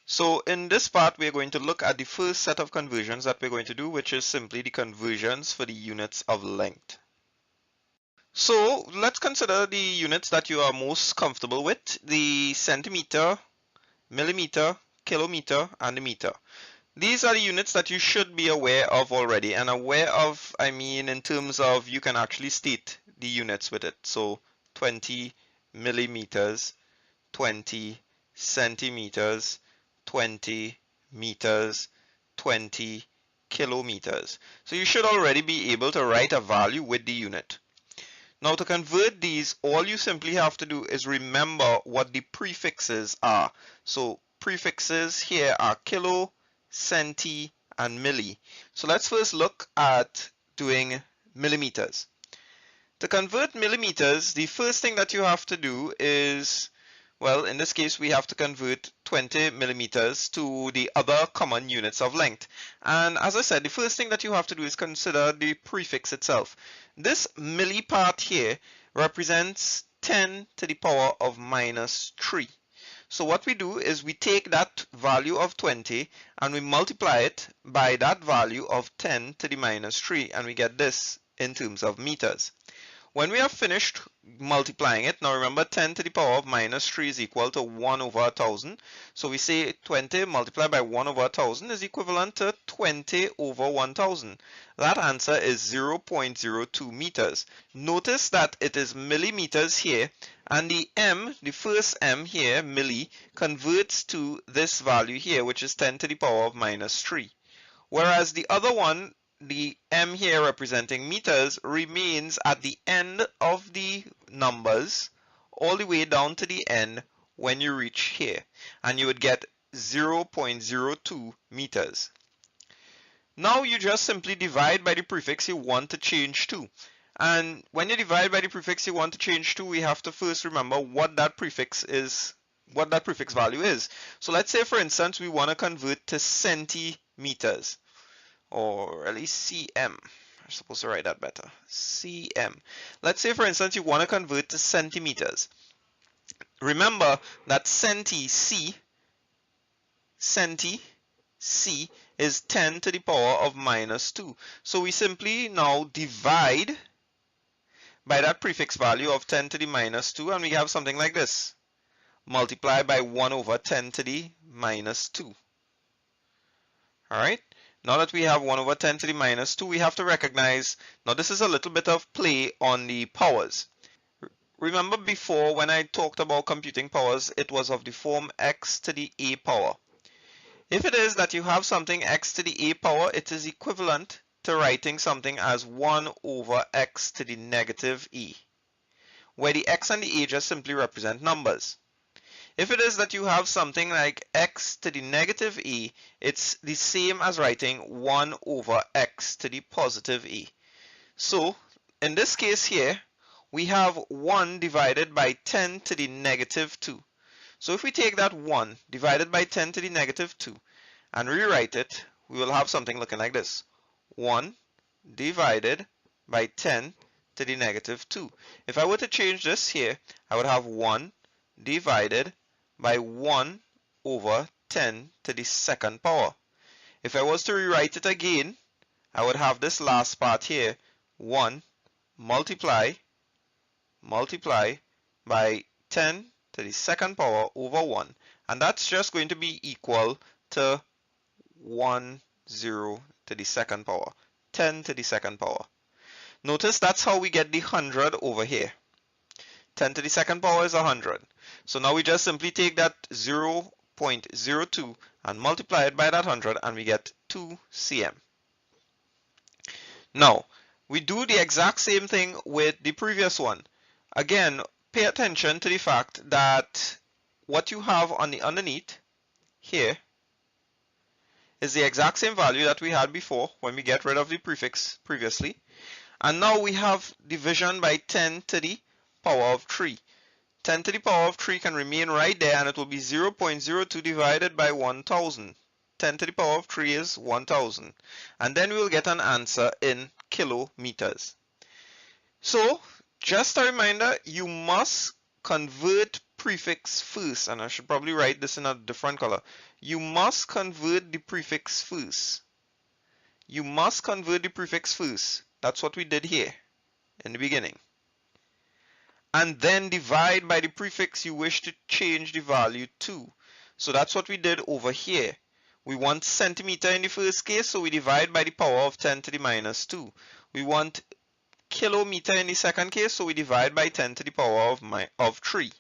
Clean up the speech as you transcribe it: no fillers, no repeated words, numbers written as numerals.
So in this part, we're going to look at the first set of conversions that we're going to do, which is simply the conversions for the units of length. So let's consider the units that you are most comfortable with: the centimeter, millimeter, kilometer, and the meter. These are the units that you should be aware of already, and aware of, I mean, in terms of you can actually state the units with it. So 20 millimeters, 20 centimeters, 20 meters, 20 kilometers. So you should already be able to write a value with the unit. Now to convert these, all you simply have to do is remember what the prefixes are. So prefixes here are kilo, centi, and milli. So let's first look at doing millimeters. To convert millimeters, the first thing that you have to do is, well, in this case, we have to convert 20 millimeters to the other common units of length. And as I said, the first thing that you have to do is consider the prefix itself. This milli part here represents 10 to the power of minus 3. So what we do is we take that value of 20 and we multiply it by that value of 10 to the minus 3, and we get this in terms of meters. When we have finished multiplying it, now remember 10 to the power of minus 3 is equal to 1 over 1000. So we say 20 multiplied by 1 over 1000 is equivalent to 20 over 1000. That answer is 0.02 meters. Notice that it is millimeters here, and the m, the first m here, milli, converts to this value here, which is 10 to the power of minus 3. Whereas the other one, the m here representing meters, remains at the end of the numbers all the way down to the end when you reach here, and you would get 0.02 meters. Now you just simply divide by the prefix you want to change to. And when you divide by the prefix you want to change to, we have to first remember what that prefix is, what that prefix value is. So let's say, for instance, we want to convert to centimeters, or at least cm. I'm supposed to write that better. Cm. Let's say, for instance, you want to convert to centimeters. Remember that centi, c, is 10 to the power of minus 2. So we simply now divide by that prefix value of 10 to the minus 2, and we have something like this. Multiply by 1 over 10 to the minus 2. Alright? Now that we have 1 over 10 to the minus 2, we have to recognize, now this is a little bit of play on the powers. Remember before when I talked about computing powers, it was of the form x to the a power. If it is that you have something x to the a power, it is equivalent to writing something as 1 over x to the negative e, where the x and the a just simply represent numbers. If it is that you have something like x to the negative e, it's the same as writing 1 over x to the positive e. So in this case here, we have 1 divided by 10 to the negative 2. So if we take that 1 divided by 10 to the negative 2 and rewrite it, we will have something looking like this. 1 divided by 10 to the negative 2. If I were to change this here, I would have 1 divided by 1 over 10 to the second power. If I was to rewrite it again, I would have this last part here, 1 multiply by 10 to the second power over 1, and that's just going to be equal to 10 to the second power, 10 to the second power. Notice that's how we get the 100 over here. 10 to the second power is 100. So now we just simply take that 0.02 and multiply it by that 100, and we get 2 cm. Now, we do the exact same thing with the previous one. Again, pay attention to the fact that what you have on the underneath here is the exact same value that we had before when we get rid of the prefix previously. And now we have division by 10 to the power of 3. 10 to the power of 3 can remain right there, and it will be 0.02 divided by 1000. 10 to the power of 3 is 1000. And then we will get an answer in kilometers. So, just a reminder, you must convert prefix first, and I should probably write this in a different color. You must convert the prefix first. You must convert the prefix first. That's what we did here in the beginning. And then divide by the prefix you wish to change the value to. So that's what we did over here. We want centimeter in the first case, so we divide by the power of 10 to the minus 2. We want kilometer in the second case, so we divide by 10 to the power of 3.